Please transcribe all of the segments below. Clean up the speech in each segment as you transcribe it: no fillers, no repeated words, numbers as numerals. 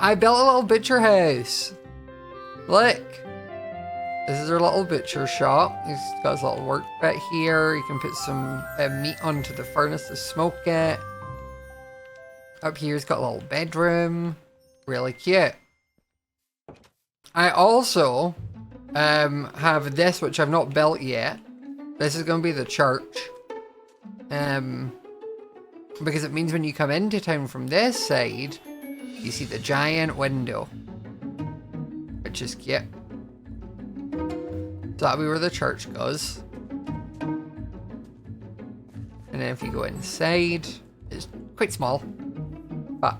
I built a little butcher house. Look. This is our little butcher shop. He's got his little work bit here. You can put some meat onto the furnace to smoke it. Up here he's got a little bedroom. Really cute. I also have this, which I've not built yet. This is going to be the church. Because it means when you come into town from this side, you see the giant window. Which is cute. So that'll be where the church goes. And then if you go inside, it's quite small. But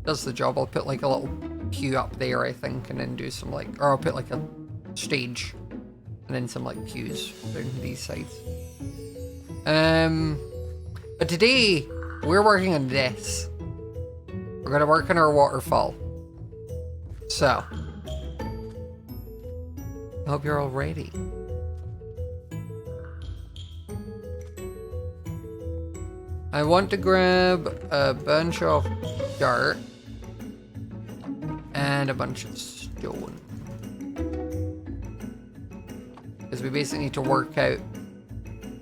does the job. I'll put like a little pew up there, I think, and then do some like, or I'll put like a stage and then some like pews down these sides. But today we're working on this. We're gonna work on our waterfall. So I hope you're all ready. I want to grab a bunch of dirt and a bunch of stone. Because we basically need to work out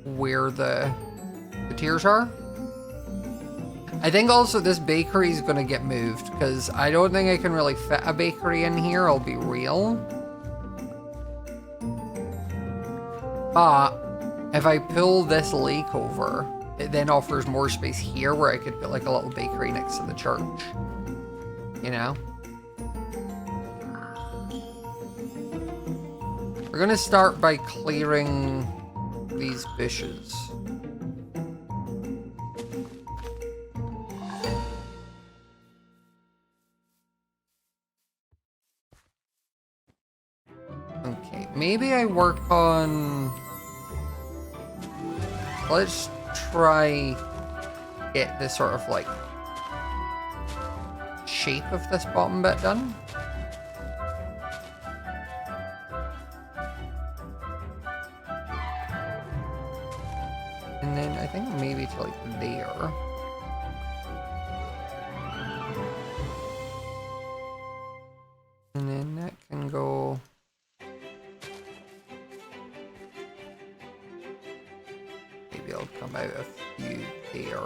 where the tiers are. I think also this bakery is going to get moved because I don't think I can really fit a bakery in here, I'll be real. But if I pull this lake over, it then offers more space here where I could put like a little bakery next to the church. You know? We're gonna start by clearing these bushes. Okay, maybe I work on... Let's try get this sort of like shape of this bottom bit done. And then I think maybe to like there. And then that can go... Maybe I'll come out a few there.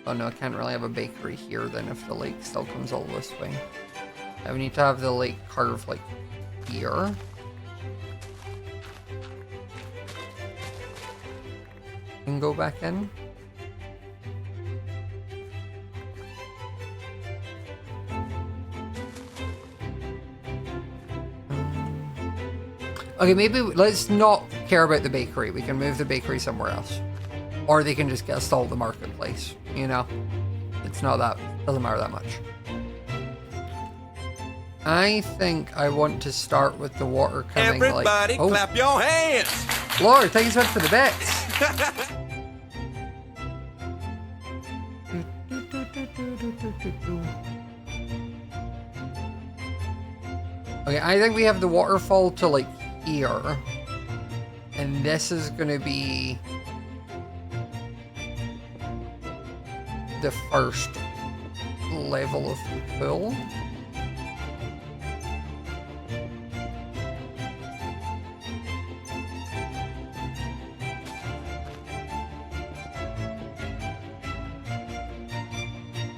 Oh no, I can't really have a bakery here then if the lake still comes all this way. I would need to have the lake carved like here. And go back in. Okay, maybe let's not care about the bakery. We can move the bakery somewhere else. Or they can just get us all the marketplace, you know? It's not that, doesn't matter that much. I think I want to start with the water coming like... Everybody clap your hands! Lord, thank you so much for the bits! Okay, I think we have the waterfall to like here. And this is gonna be the first level of the pool.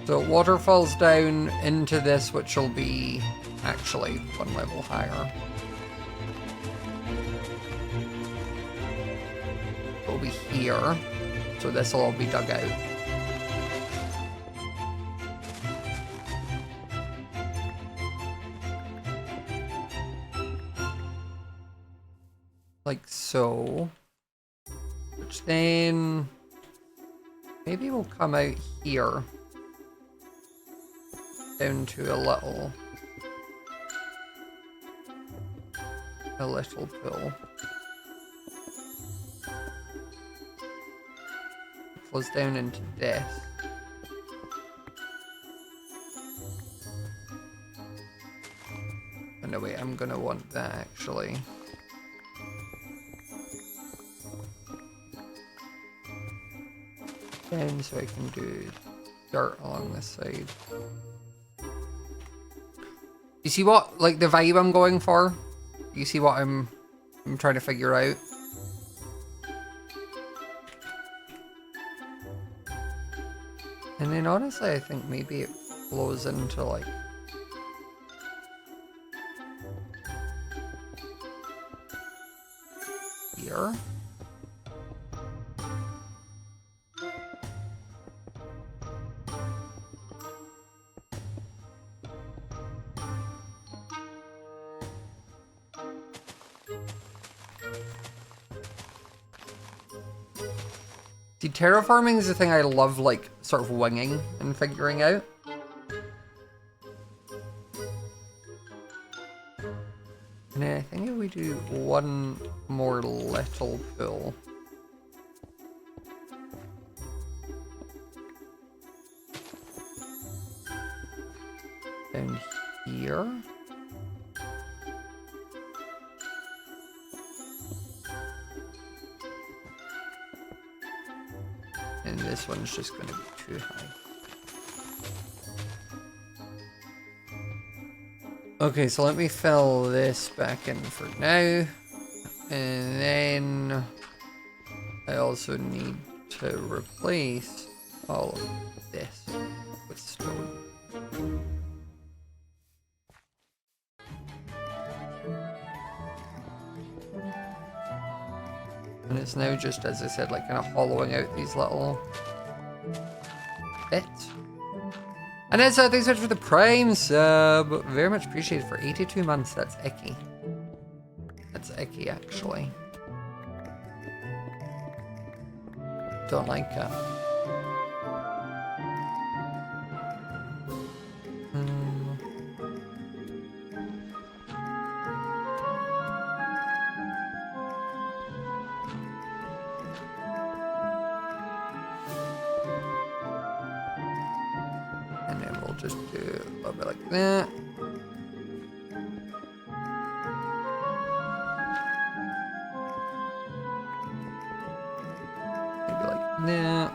So water falls down into this, which will be actually one level higher. It'll be here, so this will all be dug out. Like so. Which then maybe we'll come out here. Down to a little pool. Flows down into this. no wait, I'm gonna want that actually. And so I can do dirt along this side. You see what, like the vibe I'm going for? You see what I'm trying to figure out? And then honestly, I think maybe it flows into like here. See, terraforming is the thing I love, like, sort of winging and figuring out. And then I think if we do one more little pool. Down here. And this one's just going to be too high. Okay, so let me fill this back in for now. And then I also need to replace all of this with stone. And it's now just, as I said, like kind of hollowing out these little bits. And then thanks so much for the Prime sub. Very much appreciated for 82 months. That's icky. That's icky, actually. Don't like it. Just do a little bit like that. Maybe like that.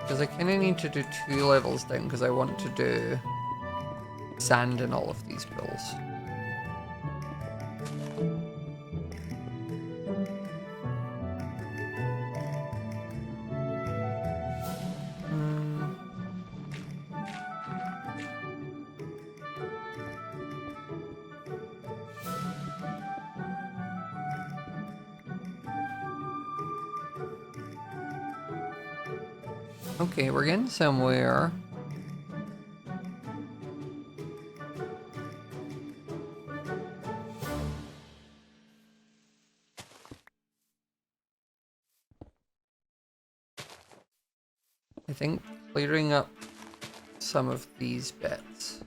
Because I kind of need to do 2 levels down because I want to do sand in all of these pools. Okay, we're getting somewhere. I think clearing up some of these bits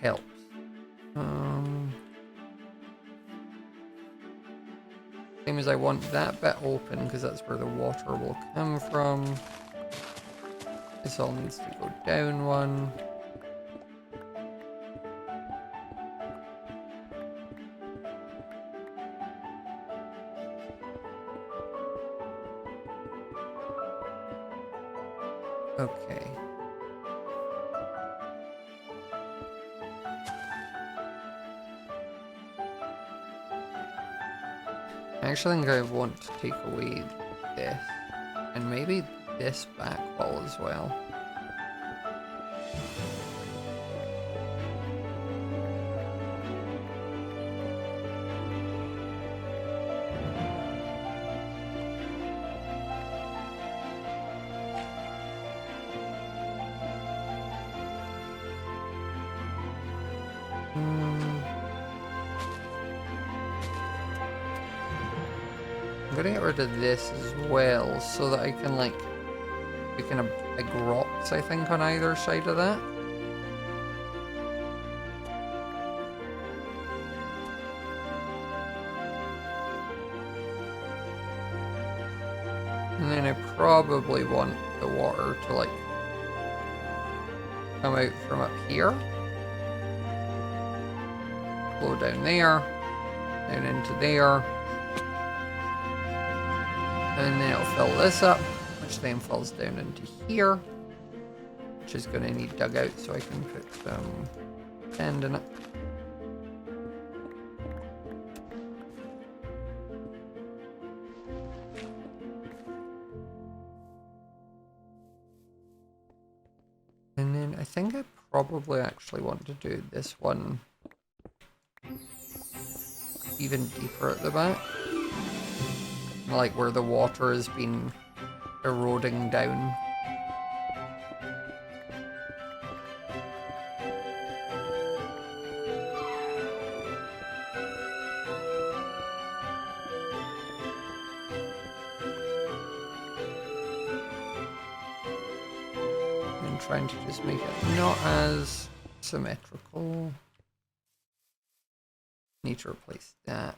helps. Same as I want that bit open because that's where the water will come from. This all needs to go down one. Okay. I actually think I want to take away this, and maybe this back wall as well. I'm gonna get rid of this as well so that I can like be kind of big rocks, I think, on either side of that. And then I probably want the water to like come out from up here. Flow down there. Down into there. And then it'll fill this up, which then falls down into here. Which is going to need dug out so I can put some sand in it. And then I think I probably actually want to do this one even deeper at the back. Like where the water has been eroding down. Trying to just make it not as symmetrical. Need to replace that.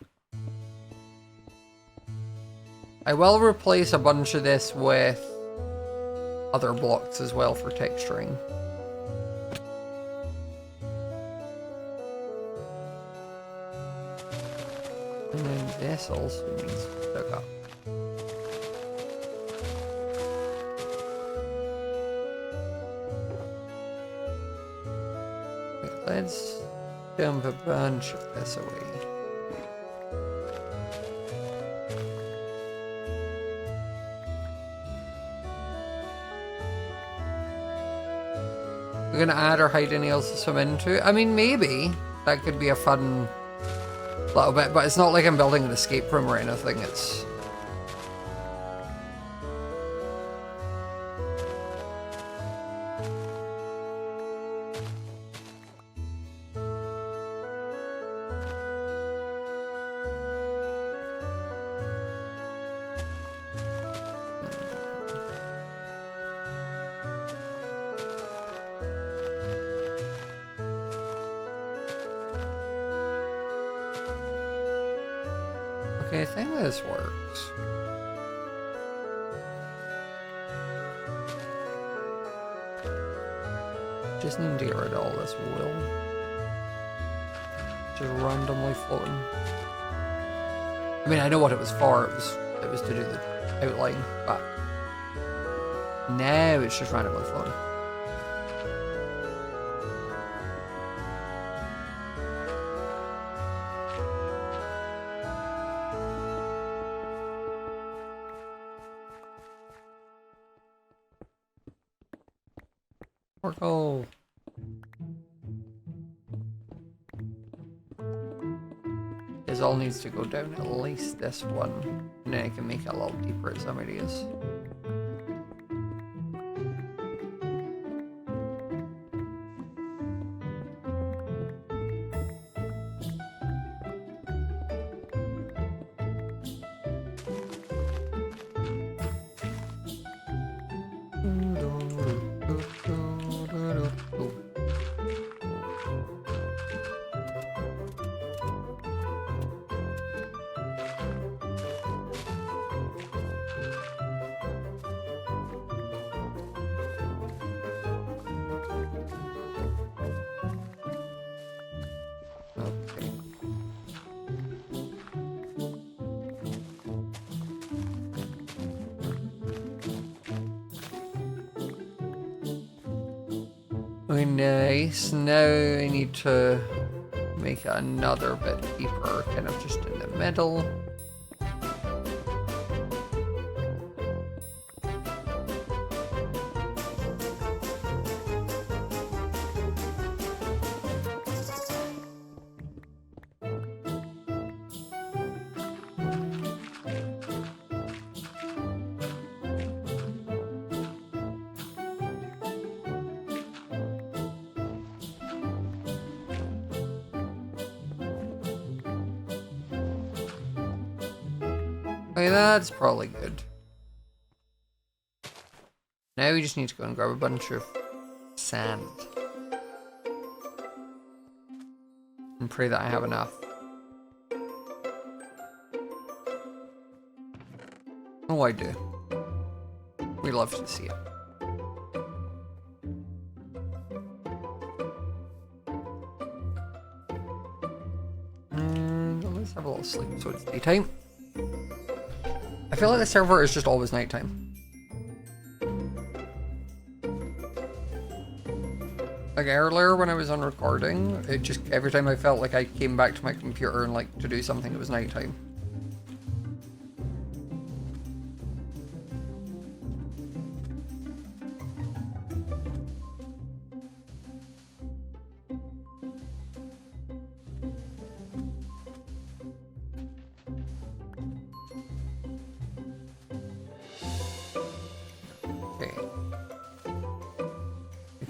I will replace a bunch of this with other blocks as well for texturing. And then this also needs to dug up. Let's dump a bunch of this away. We're gonna add our hiding nails to swim into. I mean, maybe that could be a fun little bit, but it's not like I'm building an escape room or anything. It's okay, I think this works. Just need to get rid of all this wool. Just randomly floating. I mean, I know what it was for. It was to do the outline, but now it's just randomly floating. Oracle. This all needs to go down at least this one, and then I can make it a little deeper at some areas. Okay, nice. Now I need to make it another bit deeper, kind of just in the middle. Okay, that's probably good. Now we just need to go and grab a bunch of sand. And pray that I have enough. Oh, I do. We love to see it. And let's have a little sleep so it's daytime. I feel like the server is just always nighttime. Like earlier when I was on recording, it just, every time I felt like I came back to my computer and like to do something, it was nighttime.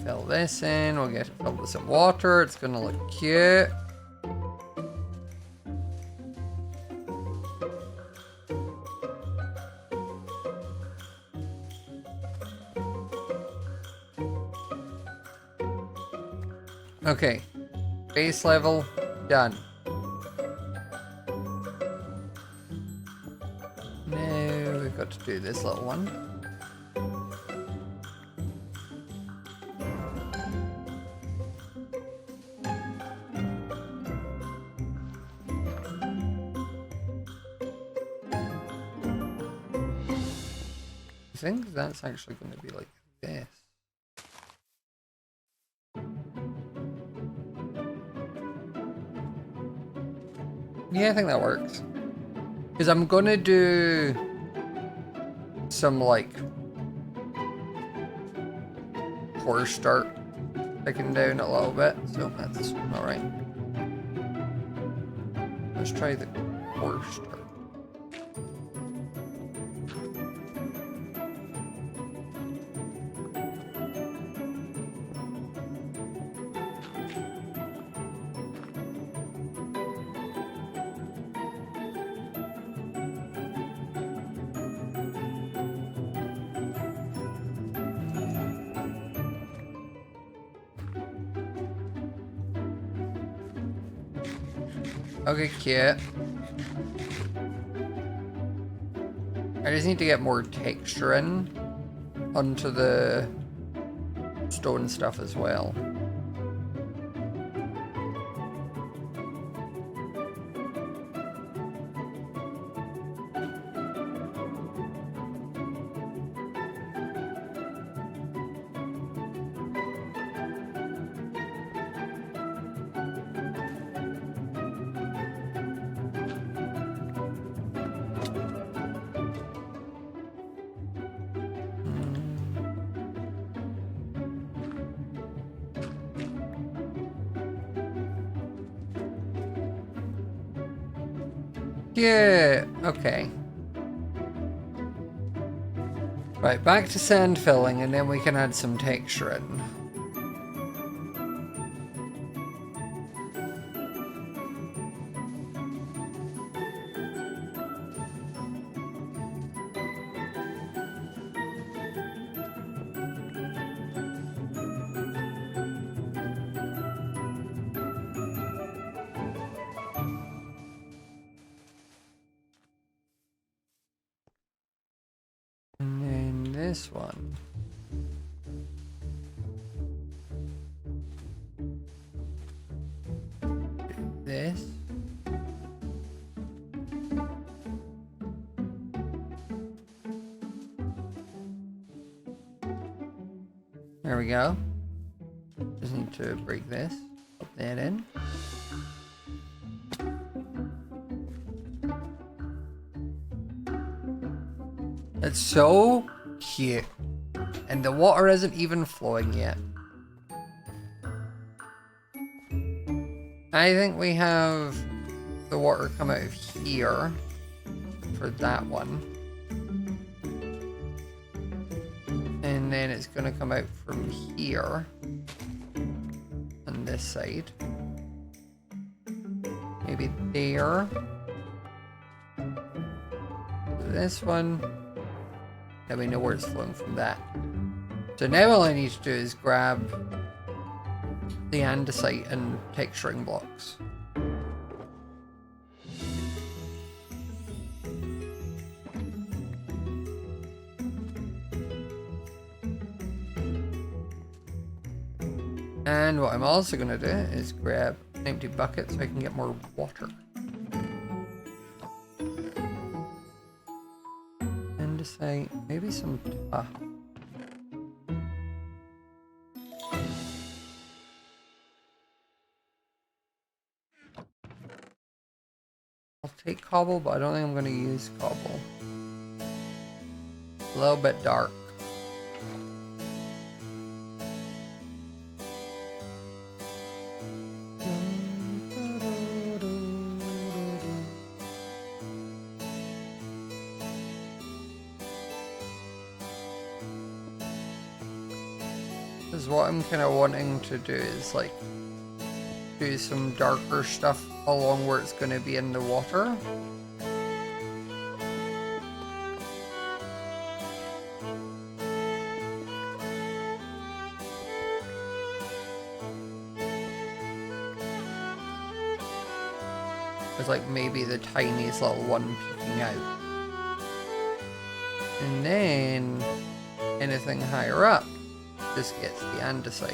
Fill this in, we'll get it filled with some water, it's gonna look cute. Okay, base level, done. Now we've got to do this little one. I think that's actually going to be like this. Yeah, I think that works. Because I'm going to do some like core start picking down a little bit, so that's alright. Let's try the core start. Okay, cute. I just need to get more texture in onto the stone stuff as well. Yeah, okay. Right, back to sand filling, and then we can add some texture in. This one. This. There we go. Just need to break this, put that in. It's so cute. And the water isn't even flowing yet. I think we have the water come out of here for that one. And then it's going to come out from here on this side. Maybe there. This one. Now we know where it's flowing from that. So now all I need to do is grab the andesite and texturing blocks. And what I'm also going to do is grab an empty bucket so I can get more water. And decide maybe some tuff. I'll take cobble, but I don't think I'm going to use cobble. A little bit dark. Because what I'm kind of wanting to do is like do some darker stuff along where it's going to be in the water. There's like maybe the tiniest little one peeking out. And then anything higher up just gets the andesite.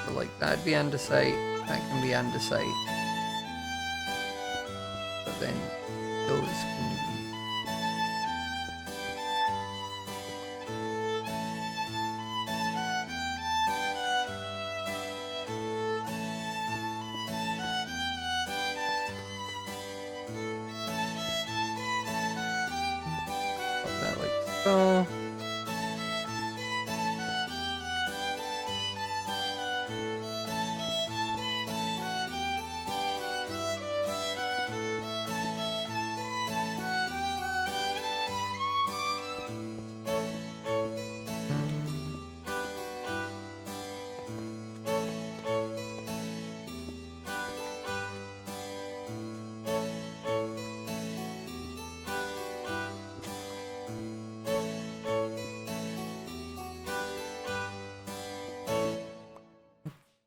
So like that'd be andesite, that can be andesite. But then those can be that like so.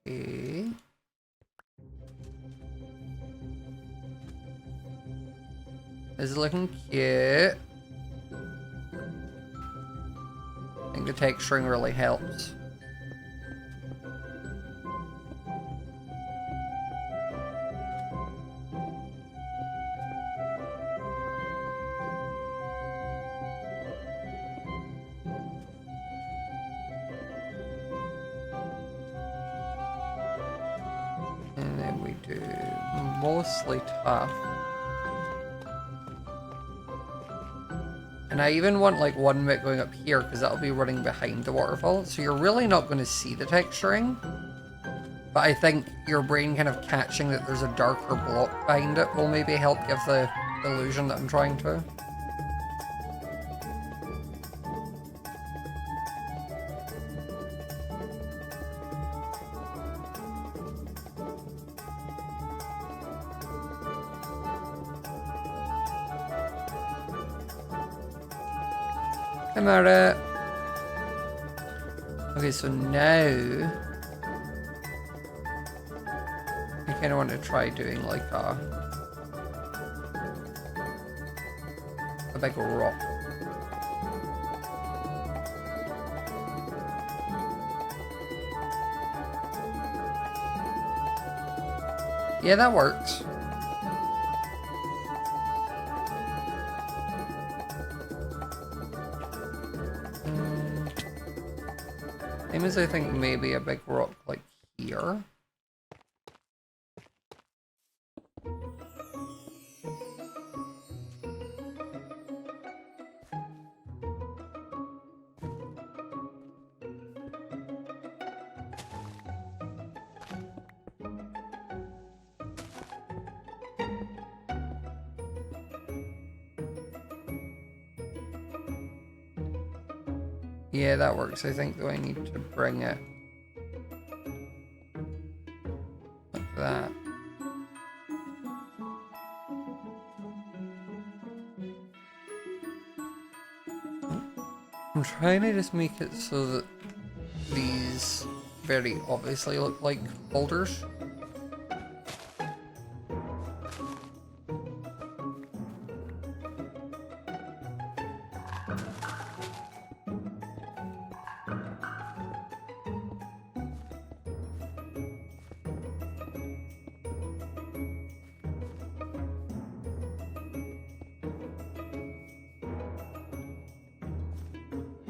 Okay. This is looking cute. I think the texturing really helps. And then we do mostly tough. And I even want like one bit going up here because that'll be running behind the waterfall. So you're really not going to see the texturing. But I think your brain kind of catching that there's a darker block behind it will maybe help give the illusion that I'm trying to. I'm at it. Okay, so now I kind of want to try doing like a big rock. Yeah, that works. Same as I think maybe a big rock like here. Yeah, that works. I think though I need to bring it like that. I'm trying to just make it so that these very obviously look like boulders.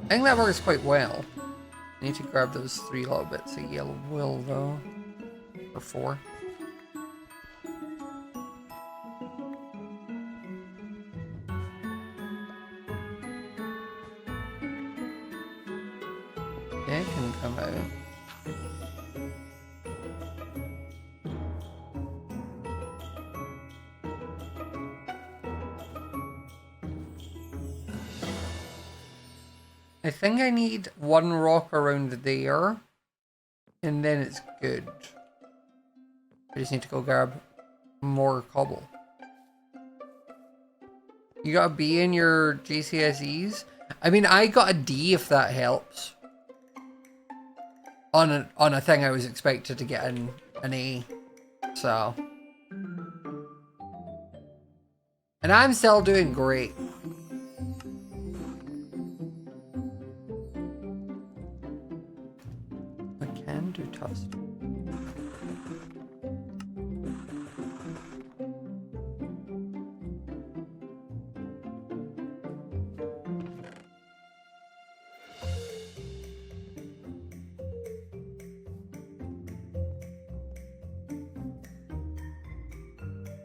I think that works quite well. I need to grab those 3 little bits of yellow wool though. Or 4. Yeah, it can come out. I think I need 1 rock around there, and then it's good. I just need to go grab more cobble. You got a B in your GCSEs? I mean, I got a D if that helps. On a thing I was expected to get an A, so. And I'm still doing great. Do toast.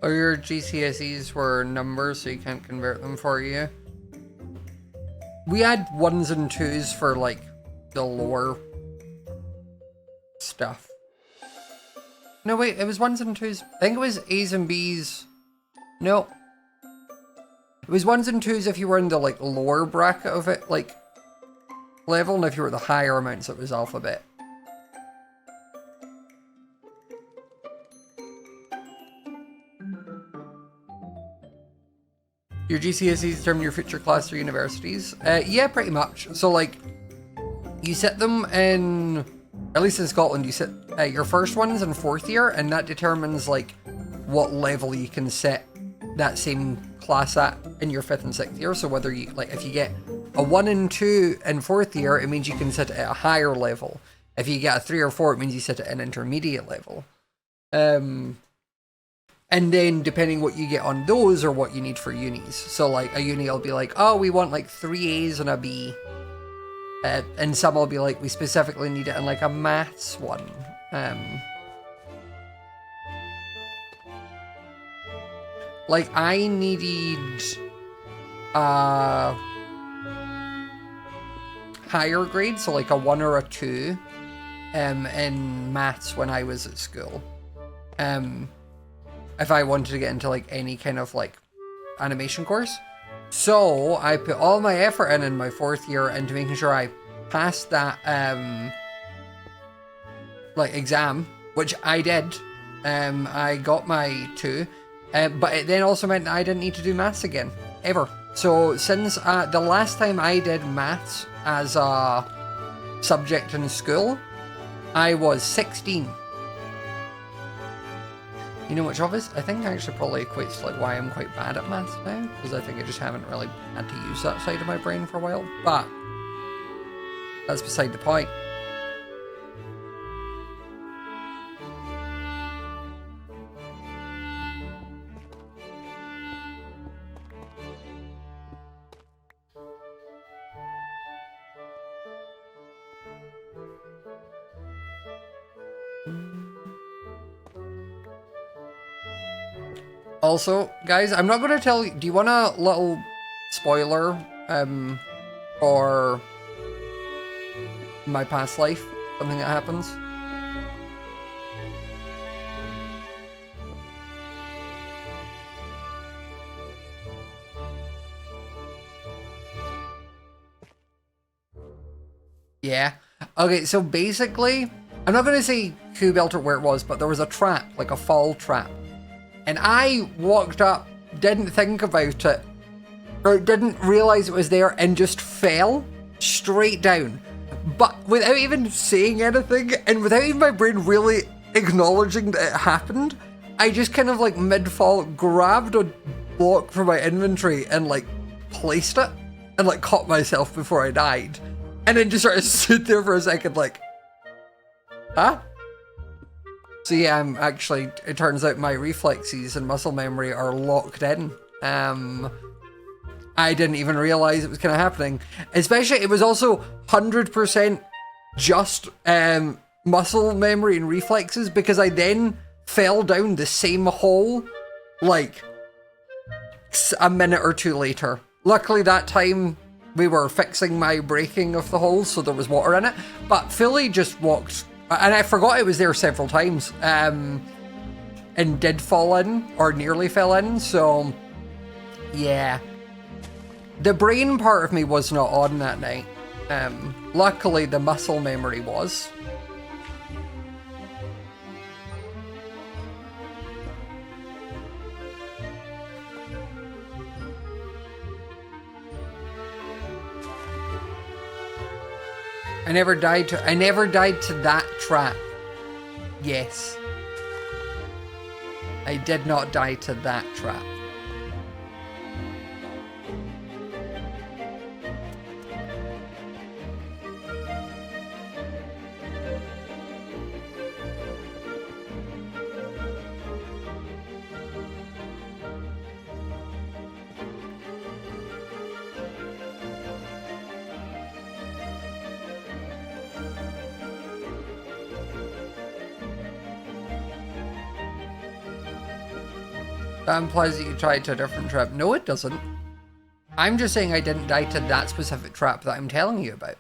Or your GCSEs were numbers, so you can't convert them for you. We had 1s and 2s for like the lower stuff. No, wait, it was 1s and 2s. I think it was A's and B's. No. It was 1s and 2s if you were in the like lower bracket of it, like level, and if you were the higher amounts, it was alphabet. Your GCSEs determine your future class or universities? Yeah, pretty much. So like, you set them in, at least in Scotland, you set your first ones in 4th year, and that determines like what level you can set that same class at in your 5th and 6th year. So whether you, like, if you get a 1 and 2 in 4th year, it means you can set it at a higher level. If you get a 3 or 4, it means you set it at an intermediate level. And then depending what you get on those or what you need for unis. So like a uni will be like, oh, we want like 3 A's and a B. And some will be like, we specifically need it in like a maths one. Like I needed higher grade, so like a 1 or a 2 in maths when I was at school. If I wanted to get into like any kind of like animation course. So I put all my effort in my 4th year into making sure I passed that like exam, which I did. I got my 2, but it then also meant that I didn't need to do maths again, ever. So since the last time I did maths as a subject in school, I was 16. You know which office? I think actually probably equates to like why I'm quite bad at maths now, because I think I just haven't really had to use that side of my brain for a while, but that's beside the point. Also, guys, I'm not going to tell you... Do you want a little spoiler for my past life? Something that happens? Yeah. Okay, so basically, I'm not going to say who built it, where it was, but there was a trap, like a fall trap. And I walked up, didn't think about it, or didn't realize it was there, and just fell straight down. But without even saying anything, and without even my brain really acknowledging that it happened, I just kind of like mid-fall grabbed a block from my inventory and like placed it and like caught myself before I died. And then just sort of stood there for a second like, huh? So yeah, I'm actually, it turns out my reflexes and muscle memory are locked in. I didn't even realize it was kind of happening. Especially, it was also 100% just muscle memory and reflexes, because I then fell down the same hole like a minute or two later. Luckily that time we were fixing my breaking of the hole, so there was water in it, but fully just walked, and I forgot it was there several times, and did fall in, or nearly fell in, so yeah. The brain part of me was not on that night. Luckily the muscle memory was. I never died to that trap. Yes. I did not die to that trap. That implies that you tried to a different trap. No, it doesn't. I'm just saying I didn't die to that specific trap that I'm telling you about.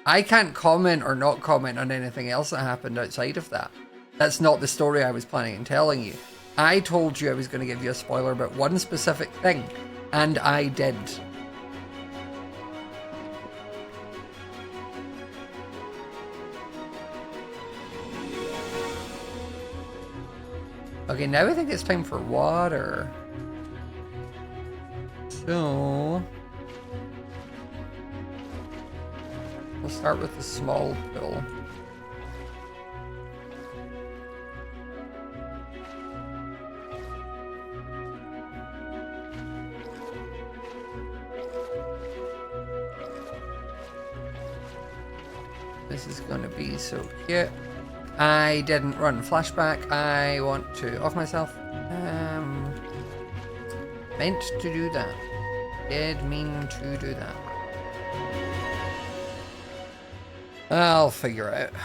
I can't comment or not comment on anything else that happened outside of that. That's not the story I was planning on telling you. I told you I was going to give you a spoiler about one specific thing, and I did. Okay, now I think it's time for water. So we'll start with the small pool. This is gonna be so cute. I didn't run flashback. I want to off myself. Meant to do that. Did mean to do that. I'll figure it out.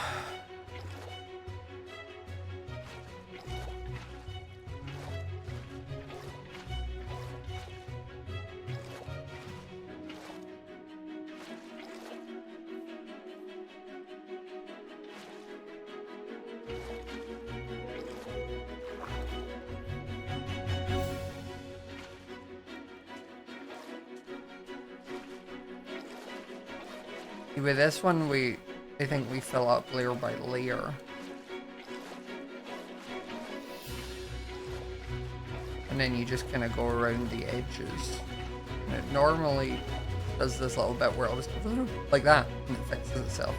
With this one, I think we fill up layer by layer. And then you just kind of go around the edges. And it normally does this little bit where it was like that, and it fixes itself.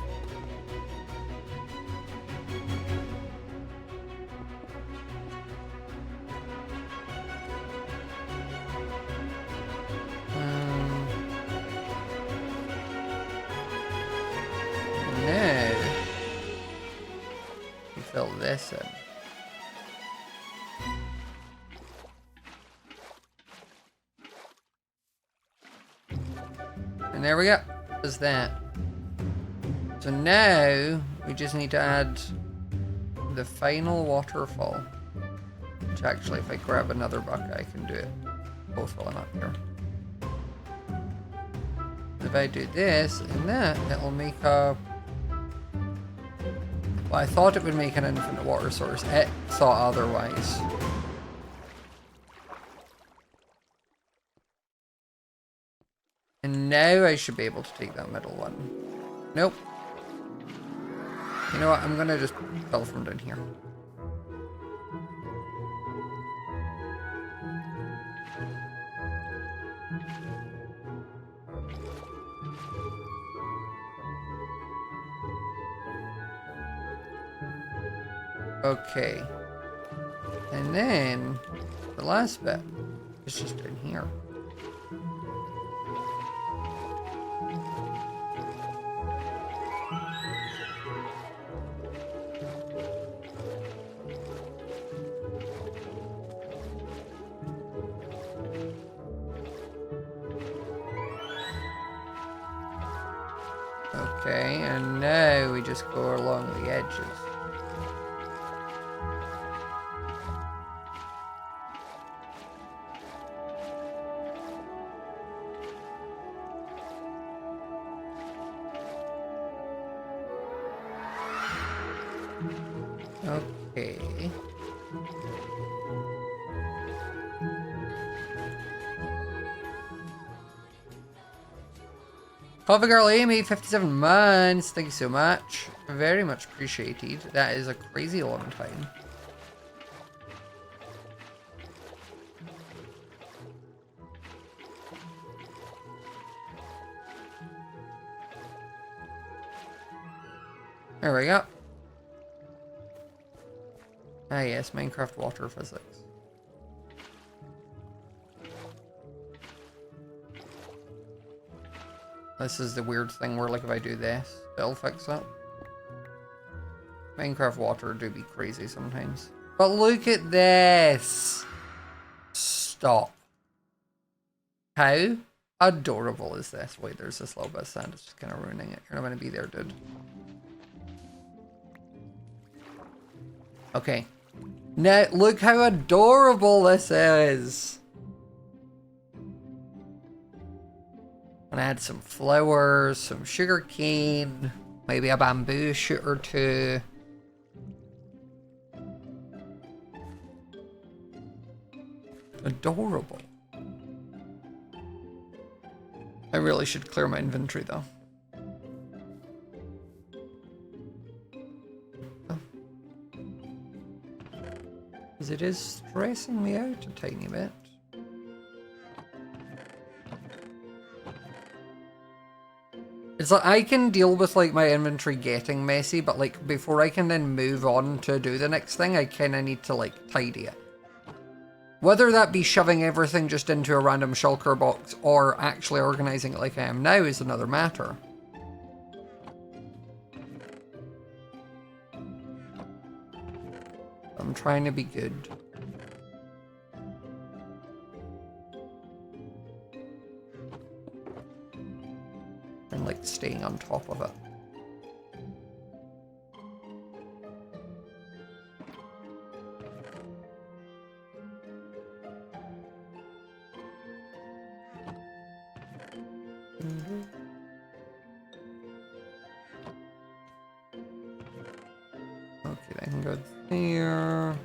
Fill this in. And there we go. There's that. So now we just need to add the final waterfall. Which actually, if I grab another bucket, I can do it. Both filling up here. If I do this and that, it'll make a... Well, I thought it would make an infinite water source. It thought otherwise. And now I should be able to take that middle one. Nope. You know what? I'm gonna just fill from down here. Okay. And then the last bit is just in here. Okay, and now we just go along the edges. Okay. Coffee Girl Amy, 57 months. Thank you so much. Very much appreciated. That is a crazy long time. There we go. Ah yes, Minecraft water physics. This is the weird thing where, like, if I do this, it'll fix it. Minecraft water do be crazy sometimes. But look at this! Stop. How adorable is this? Wait, there's this little bit of sand. It's just kind of ruining it. You're not going to be there, dude. Okay. Now, look how adorable this is! And add some flowers, some sugar cane, maybe a bamboo shoot or two. Adorable. I really should clear my inventory though. Because it is stressing me out a tiny bit. It's like I can deal with like my inventory getting messy, but like before I can then move on to do the next thing, I kind of need to like tidy it. Whether that be shoving everything just into a random shulker box or actually organizing it like I am now is another matter. I'm trying to be good. And like staying on top of it. Okay, that can go there.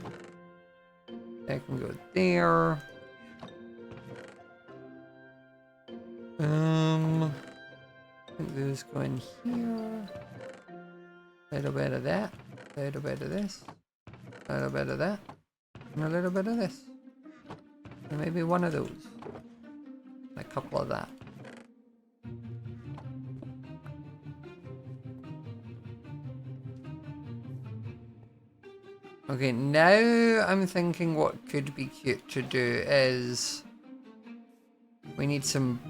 That can go there. I think those go in here. A little bit of that. A little bit of this. A little bit of that. And a little bit of this. And maybe one of those. And a couple of that. Okay, now I'm thinking what could be cute to do is we need some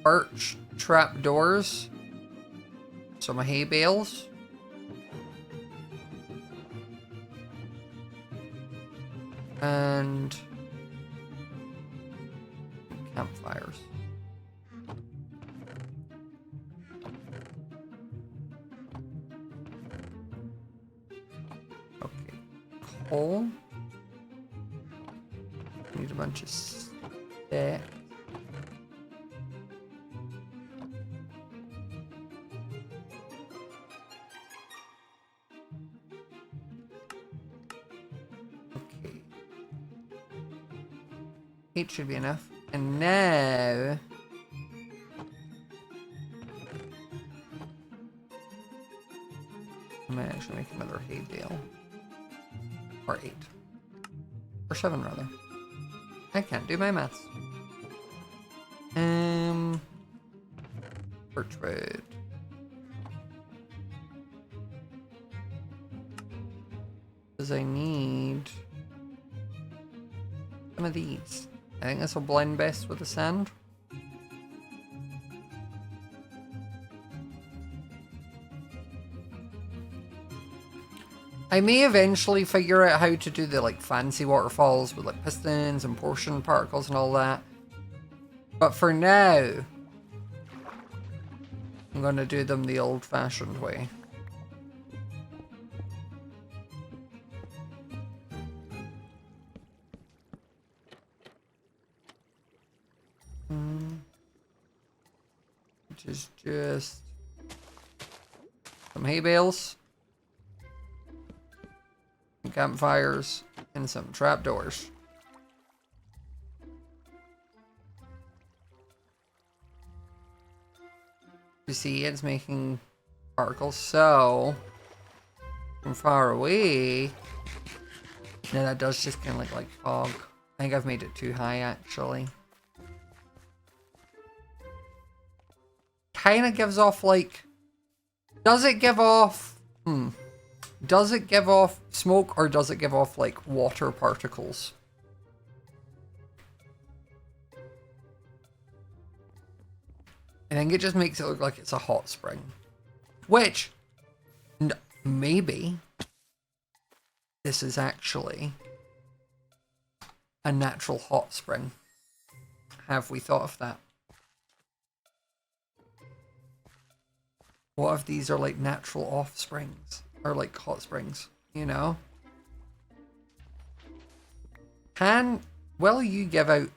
birch trapdoors, some hay bales, and campfires. Okay, coal. Need a bunch of sticks. Eight should be enough. And now I might actually make another hay bale. Or 8. Or 7 rather. I can't do my maths. Birchwood. Because I need some of these. I think this will blend best with the sand. I may eventually figure out how to do the like fancy waterfalls with like pistons and portion particles and all that. But for now, I'm I'm gonna do them the old-fashioned way. Which is just some hay bales, some campfires, and some trapdoors. You see, it's making particles, so from far away. No, that does just kind of look like fog. I think I've made it too high, actually. Kind of gives off like. Does it give off? Does it give off smoke or does it give off like water particles? I think it just makes it look like it's a hot spring. Which, maybe, this is actually a natural hot spring. Have we thought of that? What if these are like natural offsprings? Or like hot springs, you know? Will you give out...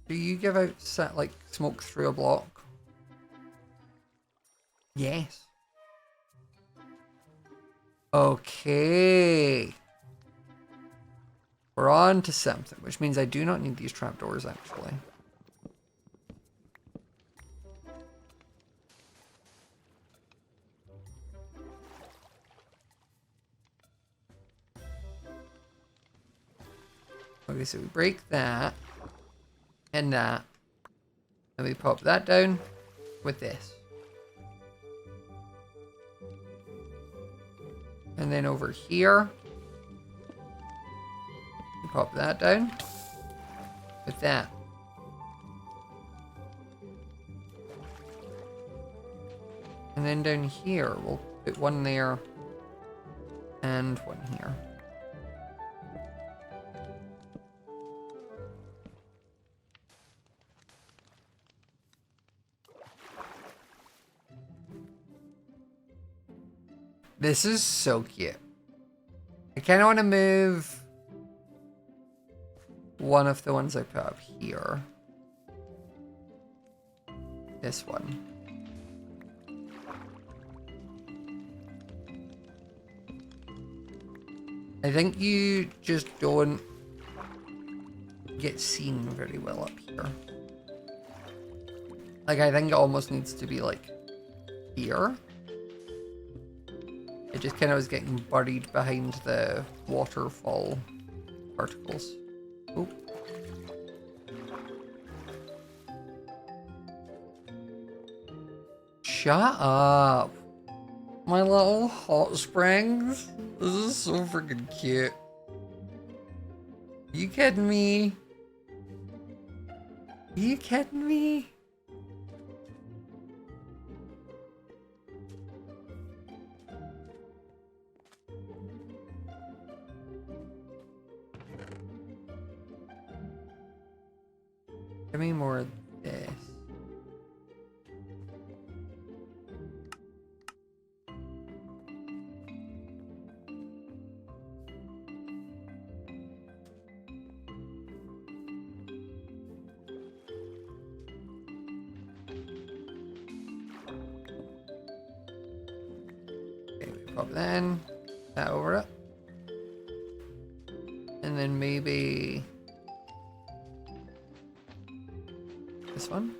Do you give out like smoke through a block? Yes. Okay. We're on to something, which means I do not need these trapdoors actually. Okay, so we break that and that, and we pop that down with this. And then over here, we pop that down with that. And then down here, we'll put one there and one here. This is so cute. I kind of want to move one of the ones I put up here. This one. I think you just don't get seen very well up here. Like, I think it almost needs to be like here. It just kind of was getting buried behind the waterfall particles. Oh. Shut up. My little hot springs. This is so freaking cute. You kidding me? You kidding me? Give me more of this. Okay, we pop then that over it. And then maybe this one.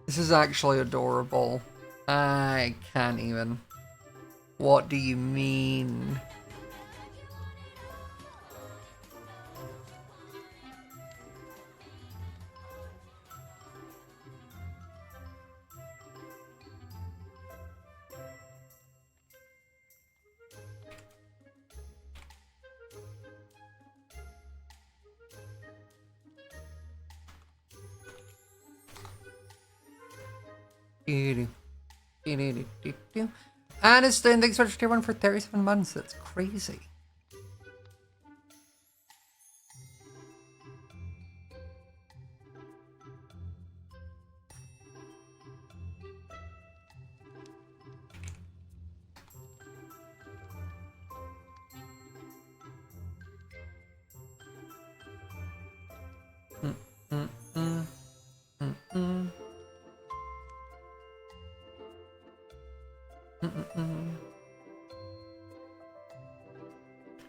This is actually adorable. I can't even. What do you mean? And it's doing things for tier 1 for 37 months. That's crazy.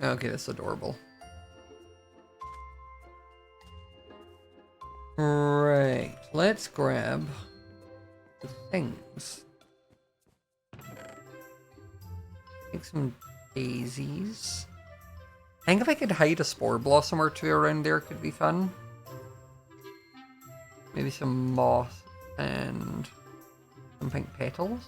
Okay, that's adorable. Right, let's grab the things. Take some daisies. I think if I could hide a spore blossom or two around there, could be fun. Maybe some moss and some pink petals.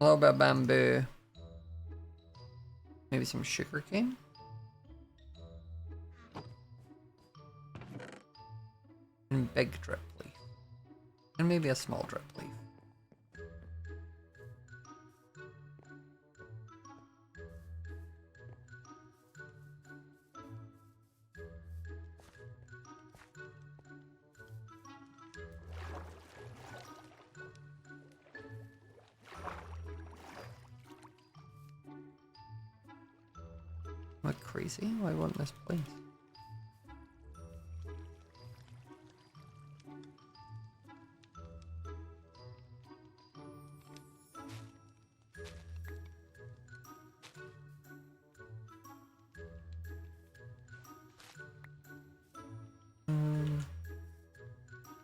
A little bit of bamboo. Maybe some sugarcane. And big drip leaf. And maybe a small drip leaf. Am I crazy? Why won't this place?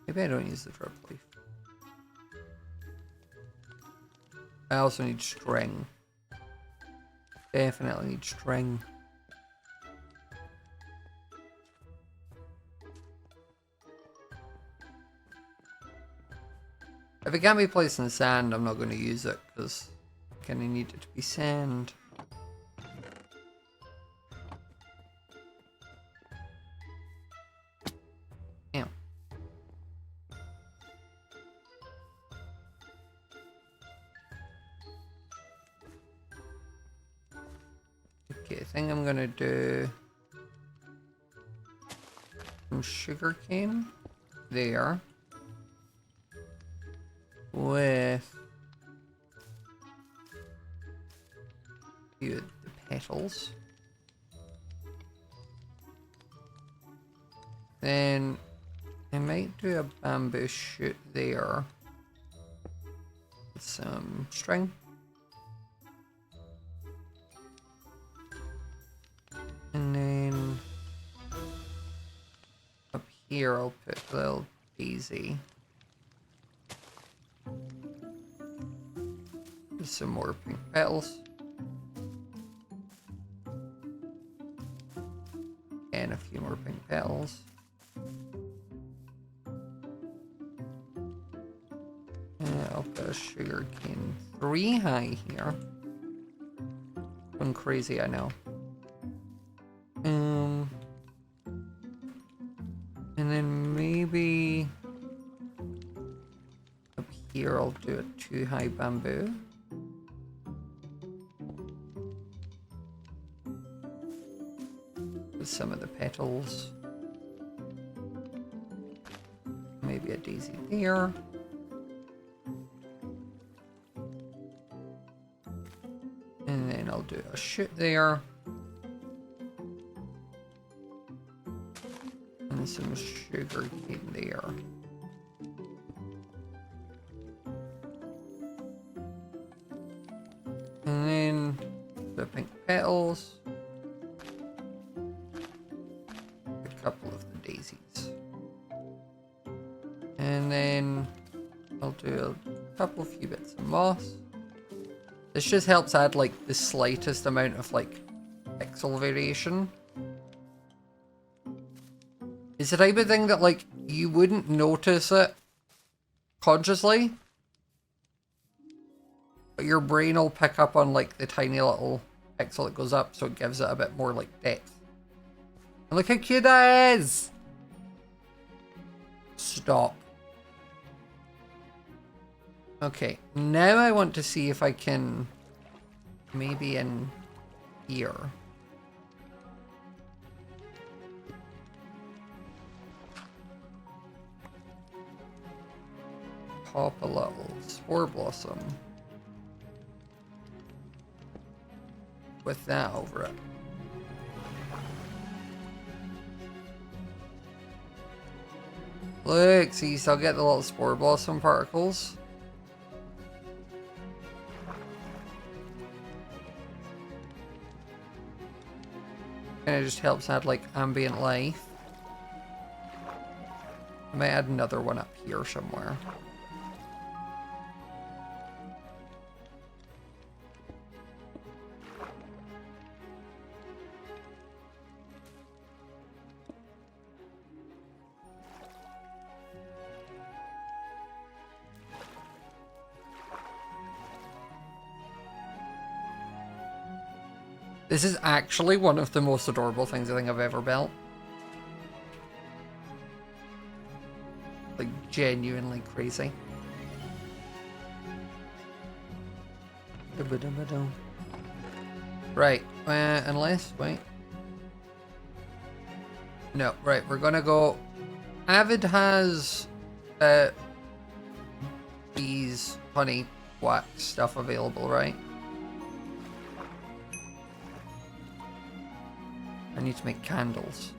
Maybe I don't use the drip leaf. I also need string. Definitely need string. If it can't be placed in sand, I'm not going to use it because I kind of need it to be sand. Damn. Okay, I think I'm going to do some sugarcane there. With the petals. Then I might do a bamboo shoot there with some string. And then up here I'll put a little daisy. Some more pink petals. And a few more pink petals. And I'll put a sugarcane 3 high here. Going crazy, I know. And then maybe up here I'll do a 2 high bamboo. Some of the petals. Maybe a daisy there. And then I'll do a shoot there. And some sugarcane there. And then the pink petals. Couple of the daisies. And then I'll do a couple few bits of moss. This just helps add like the slightest amount of like pixel variation. It's the type of thing that like you wouldn't notice it consciously, but your brain will pick up on like the tiny little pixel that goes up, so it gives it a bit more like depth. And look how cute that is! Stop. Okay, now I want to see if I can maybe in here. Pop a little spore blossom with that over it. Look, so you still get the little spore blossom particles. And it just helps add like ambient life. I might add another one up here somewhere. This is actually one of the most adorable things I think I've ever built. Like, genuinely crazy. Right, unless, wait. No, right, we're gonna go... Avid has, bees, honey, wax stuff available, right? I need to make candles.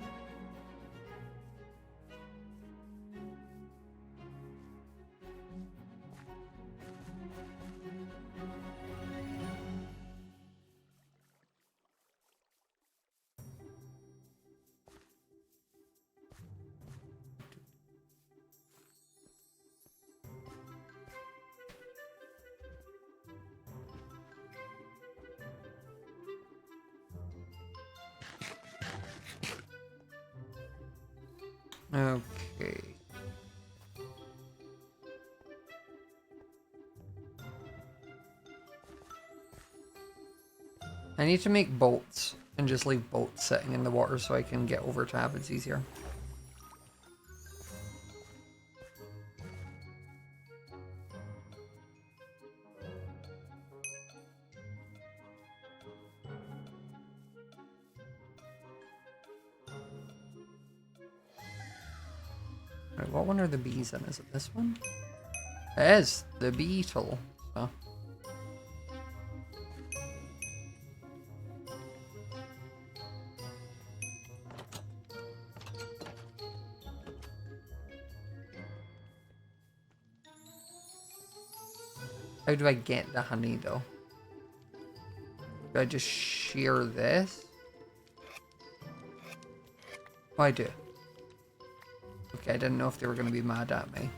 Okay. I need to make boats and just leave boats sitting in the water so I can get over to Avids easier. Right, what one are the bees in? Is it this one? It is the beetle. So. How do I get the honey though? Do I just shear this? Oh, I do. Okay, I didn't know if they were going to be mad at me.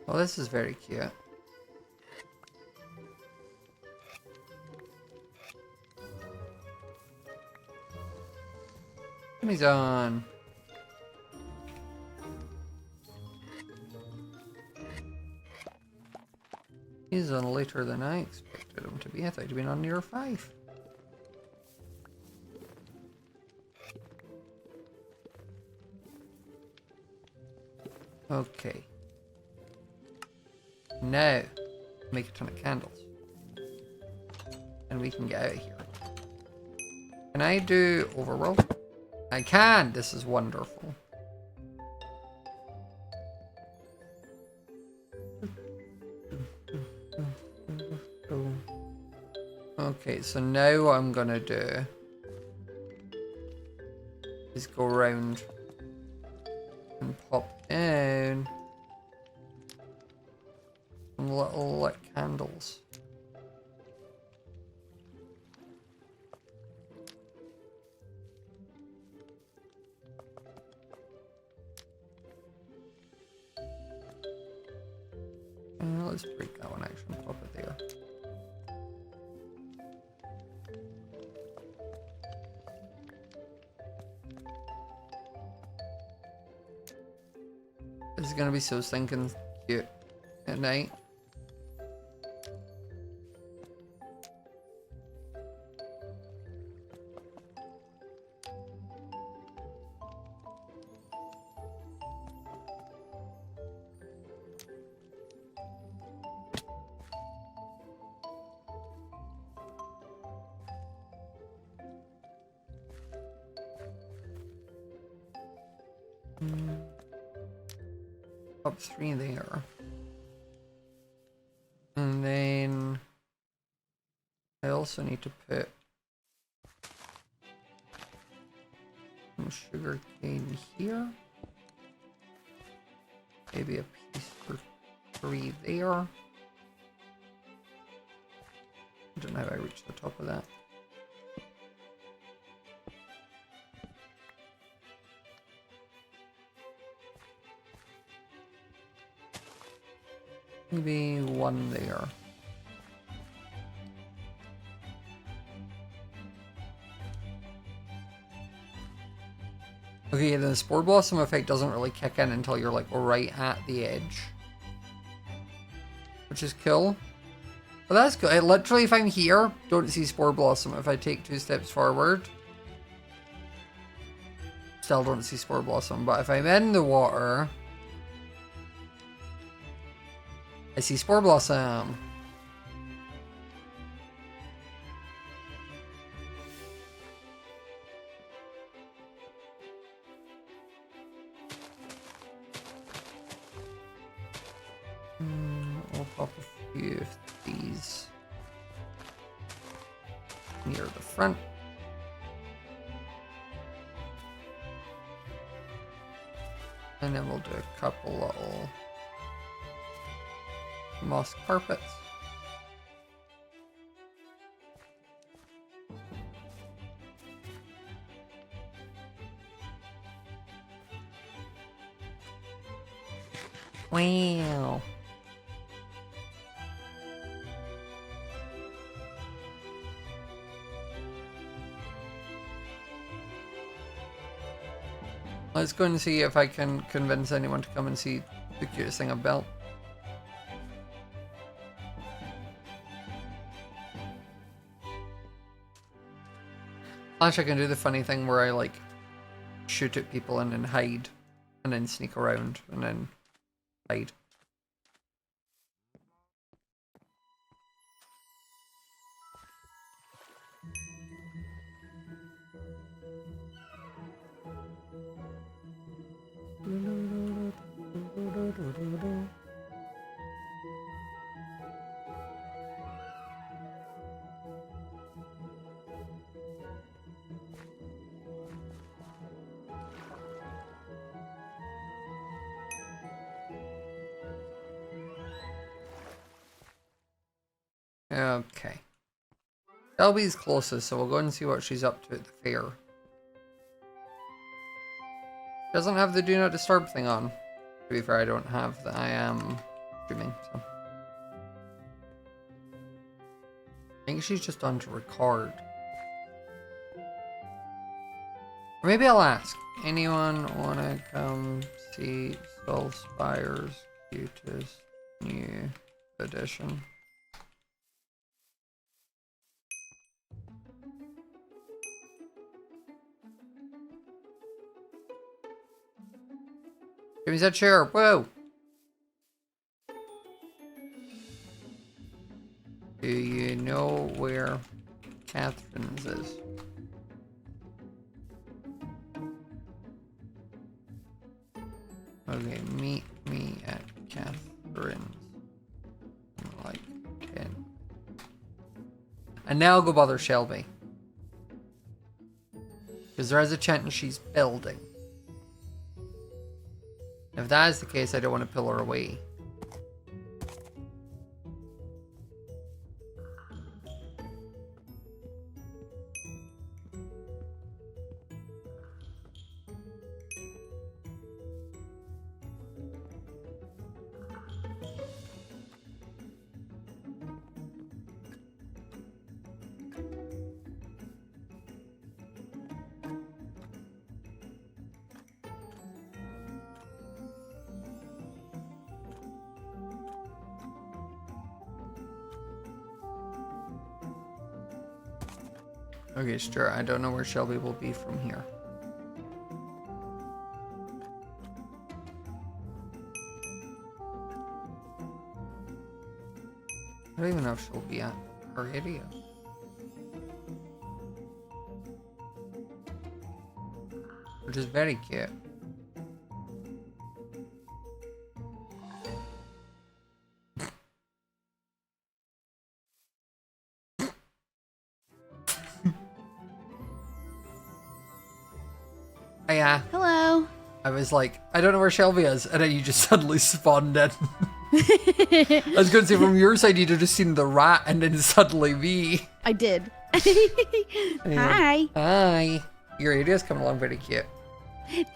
Well, this is very cute. He's on. He's on later than I expected him to be. I thought he'd been on near 5. Okay. Now, make a ton of candles. And we can get out of here. Can I do overworld? I can! This is wonderful. Okay, so now what I'm gonna do is go around and pop down some little lit candles. Let's break that one actually and pop it there. This is gonna be so stinking cute at night. Up 3 there. And then I also need to put some sugar cane here. Maybe a piece for 3 there. I don't know how I reach the top of that. Maybe 1 there. Okay, the Spore Blossom effect doesn't really kick in until you're like right at the edge. Which is cool. But that's good. Literally, if I'm here, don't see Spore Blossom. If I take 2 steps forward, still don't see Spore Blossom. But if I'm in the water, I see Spore Blossom. I'll pop a few of these near the front. And then we'll do a couple little moss carpets. Wow. Let's go and see if I can convince anyone to come and see the cutest thing I've built. Actually, I can do the funny thing where I like shoot at people and then hide, and then sneak around and then hide. Okay. Shelby's closest, so we'll go and see what she's up to at the fair. Doesn't have the do not disturb thing on. To be fair, I don't have that. I am streaming, so. I think she's just on to record. Or maybe I'll ask. Anyone wanna come see Skull Spire's cutest new edition? Give me that chair. Whoa. Do you know where Catherine's is? Okay, meet me at Catherine's. In like 10. And now I'll go bother Shelby. Because there is a chance she's building. If that is the case, I don't want to pull her away. Okay, sure. I don't know where Shelby will be from here. I don't even know if she'll be at her area. Which is very cute. Yeah. Hello. I was like, I don't know where Shelby is, and then you just suddenly spawned in. I was going to say, from your side, you'd have just seen the rat, and then suddenly me. I did. Yeah. Hi. Hi. Your area's coming along pretty cute.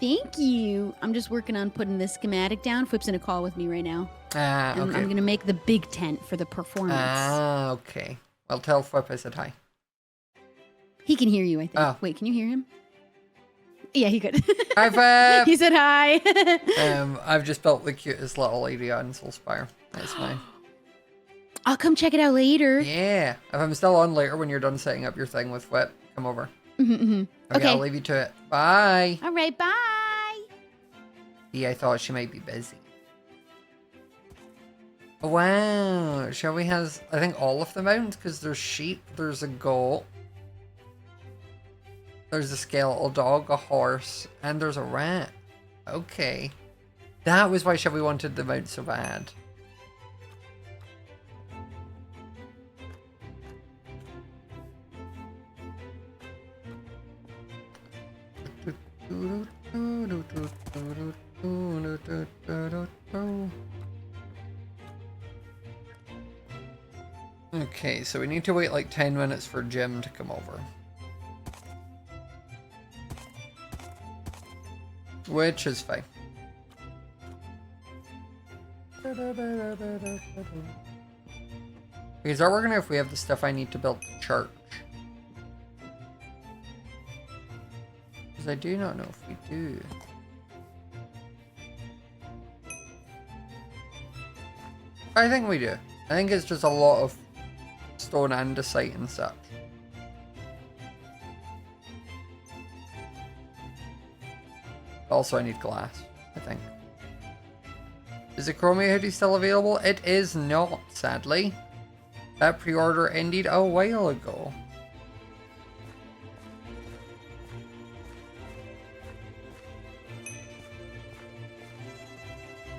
Thank you. I'm just working on putting this schematic down. Flip's in a call with me right now. Ah, And okay. I'm going to make the big tent for the performance. Ah, okay. Well, tell Flip I said hi. He can hear you, I think. Oh. Wait, can you hear him? Yeah, he could. Hi, Flip! He said hi. I've just built the cutest little area on Soulspire. That's mine. I'll come check it out later. Yeah. If I'm still on later when you're done setting up your thing with Flip, come over. Okay, I'll leave you to it. Bye. All right, bye. Yeah, I thought she might be busy. Wow. Shelby has, I think, all of the mountains because there's sheep, there's a goat, there's a skeletal dog, a horse, and there's a rat. Okay. That was why Shelby wanted the mount so bad. Okay, so we need to wait like 10 minutes for Jim to come over. Which is fine. We can start working if we have the stuff I need to build the church. Because I do not know if we do. I think we do. I think it's just a lot of stone andesite and such. Also, I need glass, I think. Is the Chromia hoodie still available? It is not, sadly. That pre-order ended a while ago.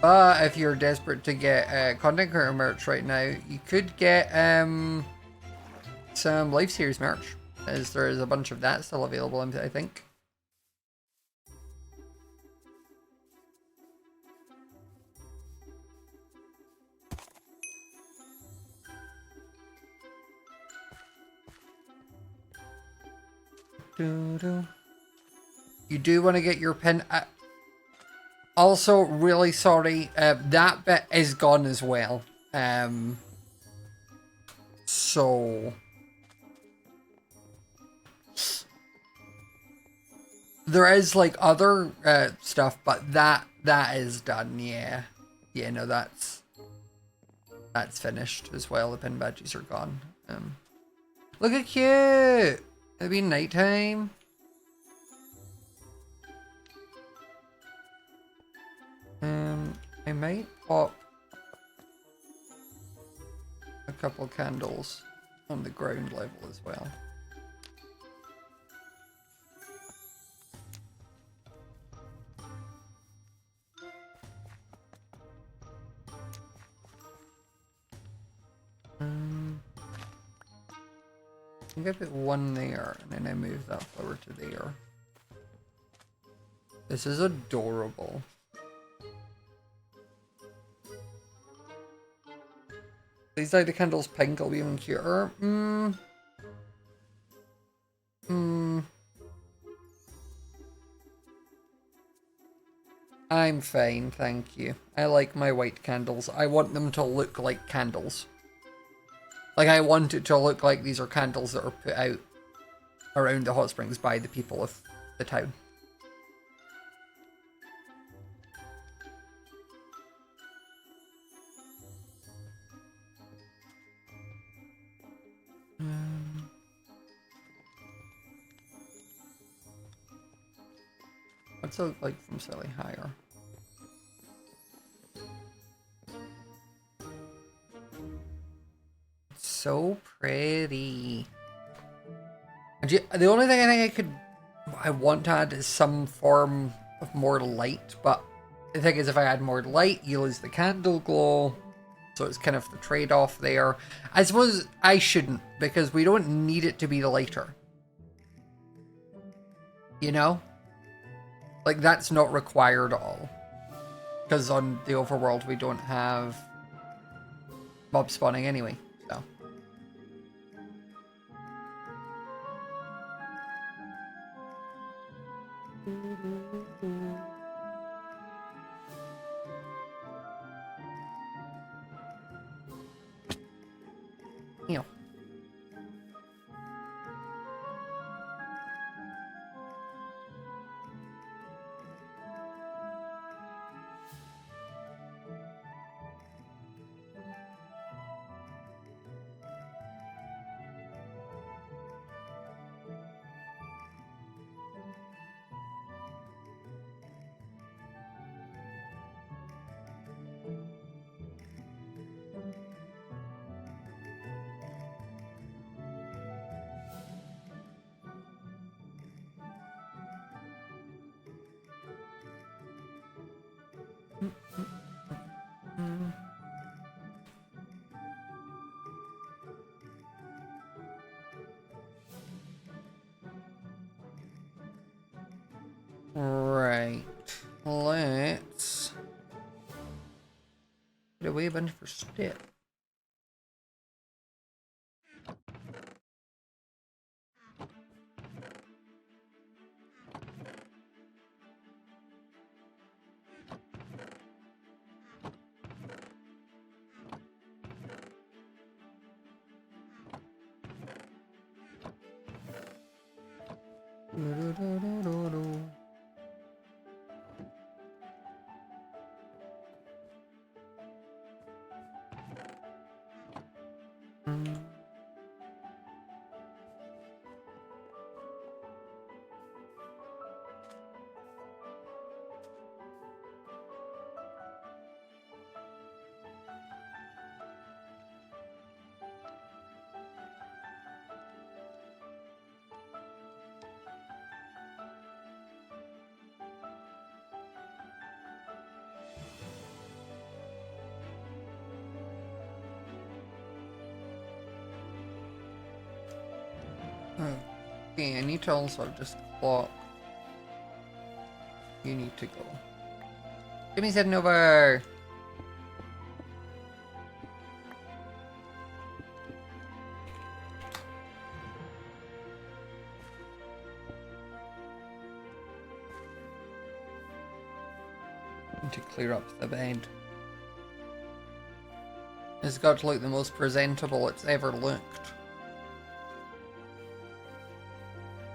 But if you're desperate to get content creator merch right now, you could get some Life Series merch, as there is a bunch of that still available, I think. You do want to get your pin. Also, really sorry, that bit is gone as well. So there is like other stuff, but that is done. Yeah, no, that's finished as well. The pin badges are gone. Look at cute. It'll be nighttime. I might pop a couple candles on the ground level as well. I think I put one there, and then I move that flower to there. This is adorable. These light the candles pink, I'll be even cuter. I'm fine, thank you. I like my white candles. I want them to look like candles. Like, I want it to look like these are candles that are put out around the hot springs by the people of the town. What's it look like from slightly higher? So pretty. The only thing I think I want to add is some form of more light, but the thing is if I add more light, you lose the candle glow. So it's kind of the trade-off there. I suppose I shouldn't, because we don't need it to be lighter. You know? Like, that's not required at all. Because on the overworld, we don't have mob spawning anyway, so. Yeah. Right. Let's get away a bunch for step. Okay, I need to also just clock. You need to go. Jimmy's heading over. Need to clear up the bed. It's got to look the most presentable it's ever looked.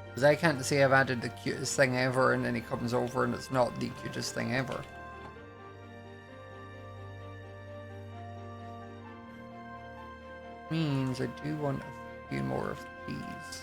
Because I can't say I've added the cutest thing ever and then he comes over and it's not the cutest thing ever. Means I do want a few more of these.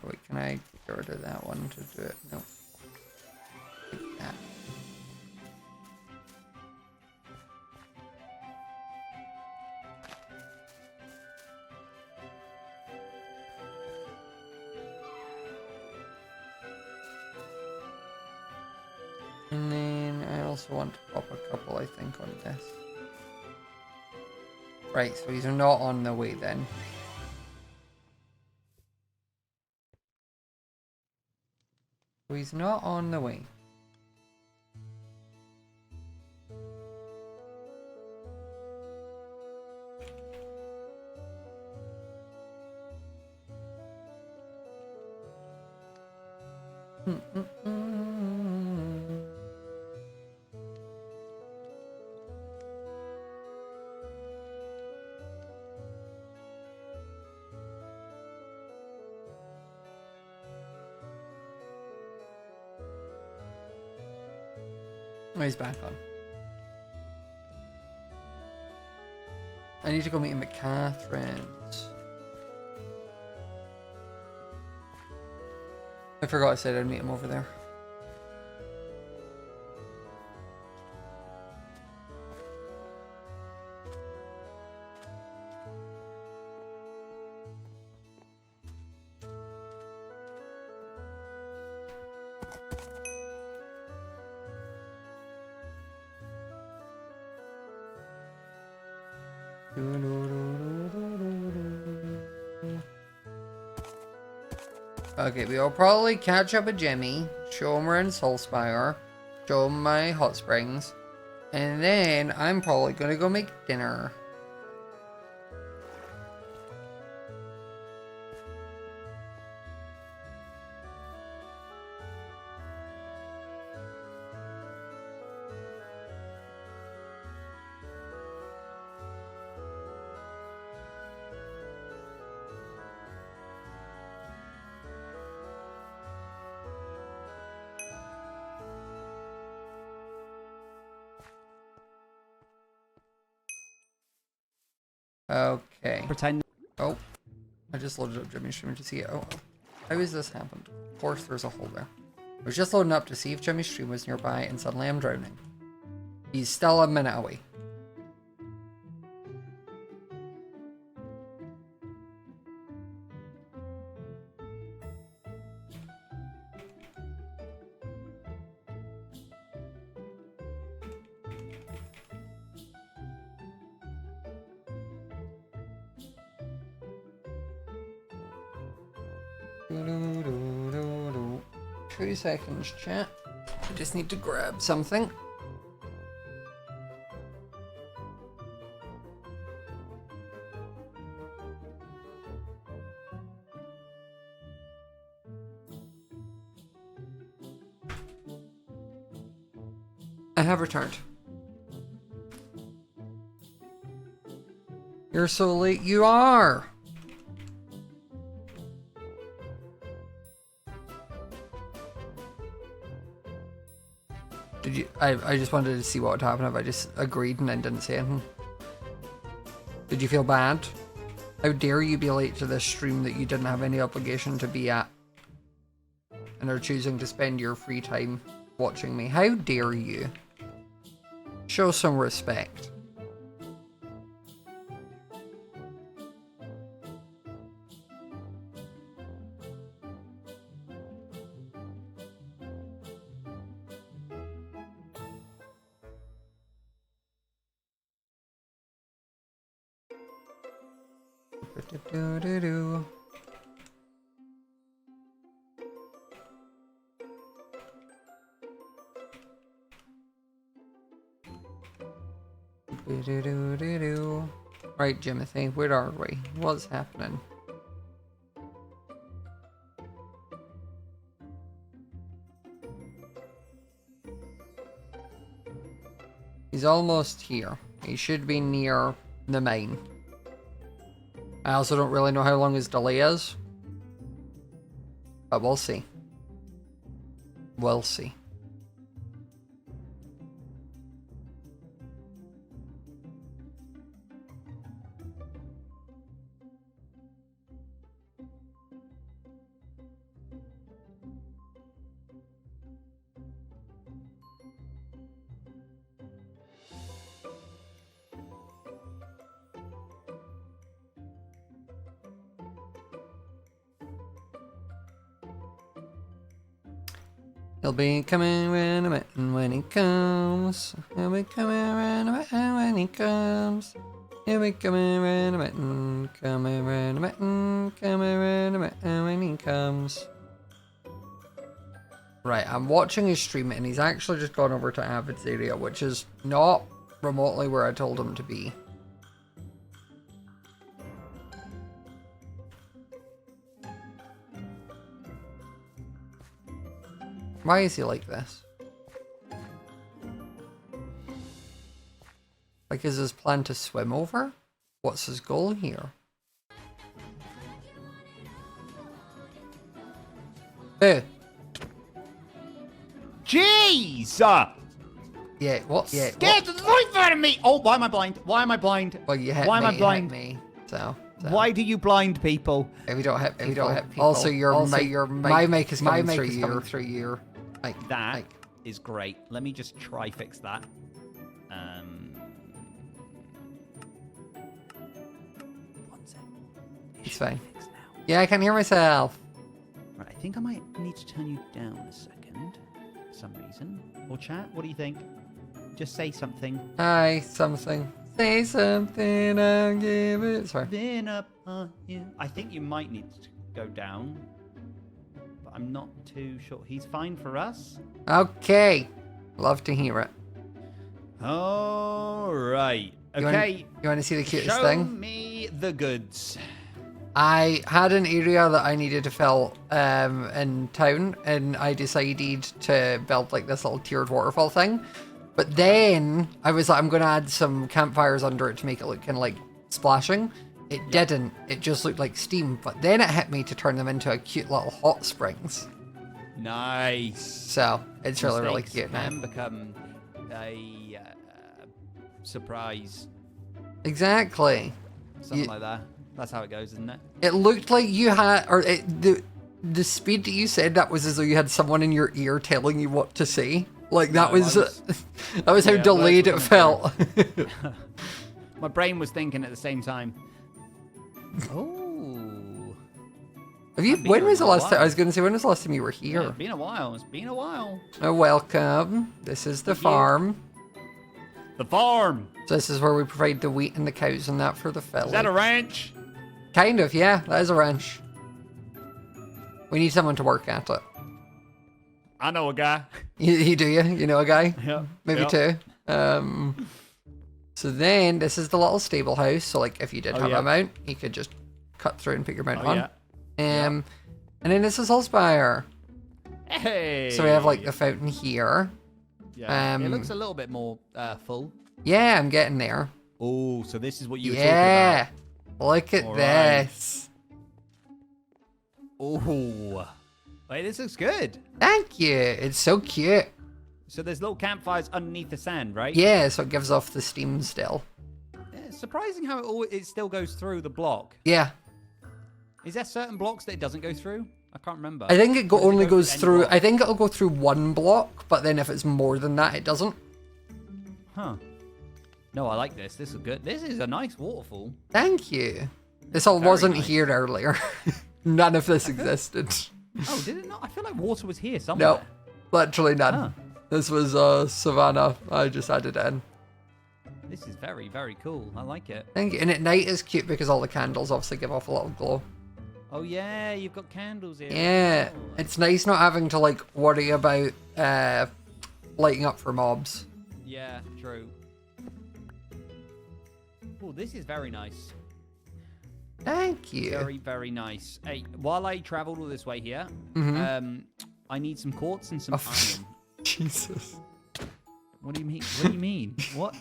Wait, can I get rid of that one to do it? No. Take that. And then I also want to pop a couple, I think, on this. Right, so these are not on the way then. So he's not on the way. Oh, he's back on. I need to go meet him at Catherine's. I forgot I said I'd meet him over there. Okay, we'll probably catch up with Jimmy, show him we're in Soulspire, show him my hot springs, and then I'm probably gonna go make dinner. Okay. Pretend. Oh, I just loaded up Jimmy's stream to see it. Oh, how has this happened? Of course, there's a hole there. I was just loading up to see if Jimmy's stream was nearby, and suddenly I'm drowning. He's still a minute away. Doo-doo-doo-doo-doo. 2 seconds, chat. I just need to grab something. I have returned. You're so late. You are. Did you? I just wanted to see what would happen if I just agreed and then didn't say anything. Did you feel bad? How dare you be late to this stream that you didn't have any obligation to be at, and are choosing to spend your free time watching me? How dare you? Show some respect. Do-do-do-do. Do-do-do-do-do. Right, Jimothy, where are we? What's happening? He's almost here. He should be near the main. I also don't really know how long his delay is, but we'll see. We'll see. He'll be coming in a minute when he comes. He'll be coming in a minute when he comes. He'll be coming in a minute, coming in a minute, coming in a minute when he comes. Right, I'm watching his stream and he's actually just gone over to Avid's area, which is not remotely where I told him to be. Why is he like this? Like, is his plan to swim over? What's his goal here? Hey. Jeez! Yeah, what? Yeah, Scared the life out of me! Oh, why am I blind? Why am I blind? well, you hit why me, am I blind? you hit me. So. Why do you blind people? If we don't hit people. Also, your my mic is coming through your mic. That is great. Let me just try fix that. One sec. It's fine. Yeah, I can hear myself. Right, I think I might need to turn you down a second for some reason. Or chat, what do you think? Just say something. Hi, something. Say something, I'll give it. Sorry. Been up on you. I think you might need to go down. But I'm not too sure. He's fine for us. Okay. Love to hear it. All right. You Okay. want to see the cutest Show thing? me the goods. I had an area that I needed to fill in town, and I decided to build like this little tiered waterfall thing. But then I was like, I'm going to add some campfires under it to make it look kind of like splashing. It didn't. It just looked like steam. But then it hit me to turn them into a cute little hot springs. Nice. So it's really, really Mistakes cute now. can become a surprise. Exactly. Something like that. That's how it goes, isn't it? It looked like you had, or the speed that you said that was as though you had someone in your ear telling you what to say. Like that No, was, I was- that was how Yeah, delayed it words were felt. My brain was thinking at the same time. Oh. Have you? I've been When here was the a last time? I while. was going to say, when was the last time you were Yeah, here? it's been a while. It's been a while. Oh, welcome. This is the Thank you. farm. The farm. So this is where we provide the wheat and the cows and that for the filly. Is that a ranch? Kind of, yeah. That is a ranch. We need someone to work at it. I know a guy. You do you? You know a guy? Yeah. Maybe two. So then this is the little stable house. So like if you did Oh, have yeah. a mount, you could just cut through and put your mount Oh, on. yeah. And then this is Spire. Hey. So we have like the fountain here. Yeah. It um, looks a little bit more full. Yeah, I'm getting there. Oh, so this is what you were Yeah. Look at All right. this. talking about. Oh. Wait, this looks good. Thank you. It's so cute. So there's little campfires underneath the sand, right? Yeah, so it gives off the steam still. Yeah, it's surprising how it still goes through the block. Yeah. Is there certain blocks that it doesn't go through? I can't remember. I think it Or does only go goes any through, block? I think it'll go through one block, but then if it's more than that, it doesn't. Huh. No, I like this. This is good. This is a nice waterfall. Thank you. This all Very wasn't nice. here earlier. None of this existed. Oh, did it not? I feel like water was here somewhere. No, literally none. Huh. This was Savannah. I just added it in. This is very, very cool. I like it. Thank you. And at night is cute because all the candles obviously give off a little glow. Oh, yeah. You've got candles here. Yeah, Oh. it's nice not having to like worry about lighting up for mobs. Yeah, true. Oh, this is very nice. Thank you. Very, very nice. Hey, while I traveled all this way here, I need some quartz and some iron. Jesus. What do you mean? What do you mean? What?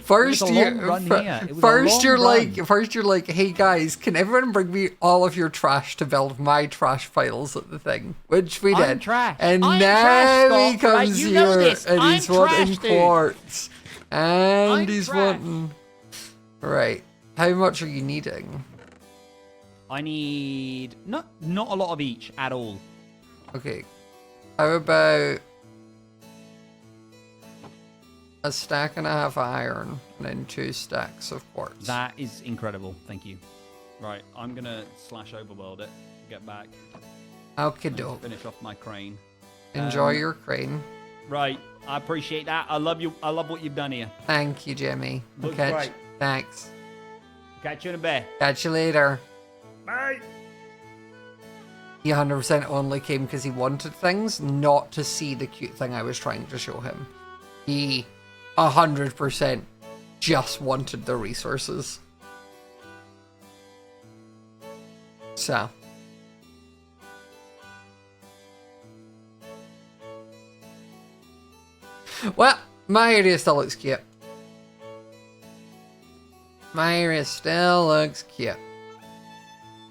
First a you're long run fir- here. It was a first long you're run. first you're like, hey guys, can everyone bring me all of your trash to build my trash piles at the thing? Which we did. I'm trash. And I'm now trash, he Scott, right? comes You here know this. and I'm he's wanting trash, dude. quartz. And I'm he's trash. wanting. Right. How much are you needing? I need not a lot of each at all. Okay. How about a stack and a half of iron and then 2 stacks of quartz? That is incredible. Thank you. Right, I'm gonna slash overworld it. Get back. Okay, and dope. Finish off my crane. Enjoy your crane. Right, I appreciate that. I love you. I love what you've done here. Thank you, Jimmy. Looks Okay. great. Thanks. Catch you in a bit. Catch you later. Bye. He 100% only came because he wanted things, not to see the cute thing I was trying to show him. He 100% just wanted the resources. So. Well, my area still looks cute. My area still looks cute.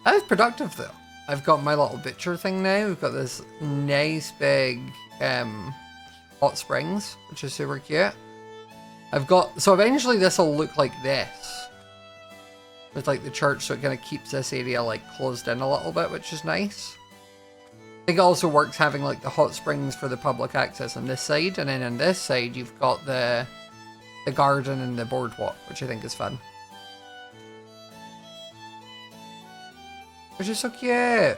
I was productive though. I've got my little butcher thing now. We've got this nice big hot springs, which is super cute. I've got, so eventually this will look like this. With like the church, so it kind of keeps this area like closed in a little bit, which is nice. I think it also works having like the hot springs for the public access on this side, and then on this side you've got the garden and the boardwalk, which I think is fun. Which is so cute.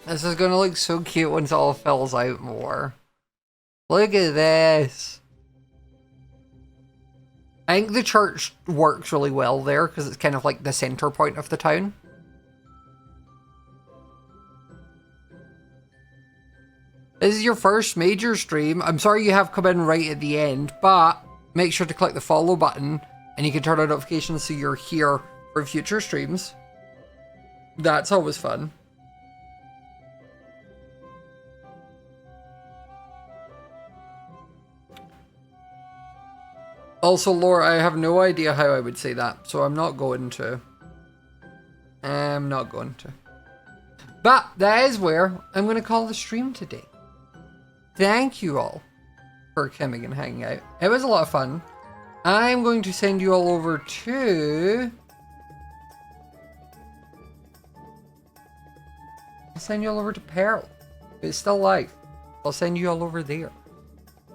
This is gonna look so cute once it all fills out more. Look at this. I think the church works really well there because it's kind of like the center point of the town. This is your first major stream. I'm sorry you have come in right at the end, but make sure to click the follow button and you can turn on notifications so you're here for future streams. That's always fun. Also, Laura, I have no idea how I would say that, so I'm not going to. But that is where I'm going to call the stream today. Thank you all for coming and hanging out. It was a lot of fun. I'm going to send you all over to... I'll send you all over to Pearl. It's still live. I'll send you all over there.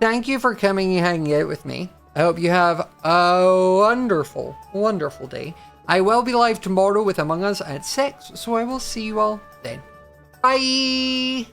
Thank you for coming and hanging out with me. I hope you have a wonderful, wonderful day. I will be live tomorrow with Among Us at 6, so I will see you all then. Bye!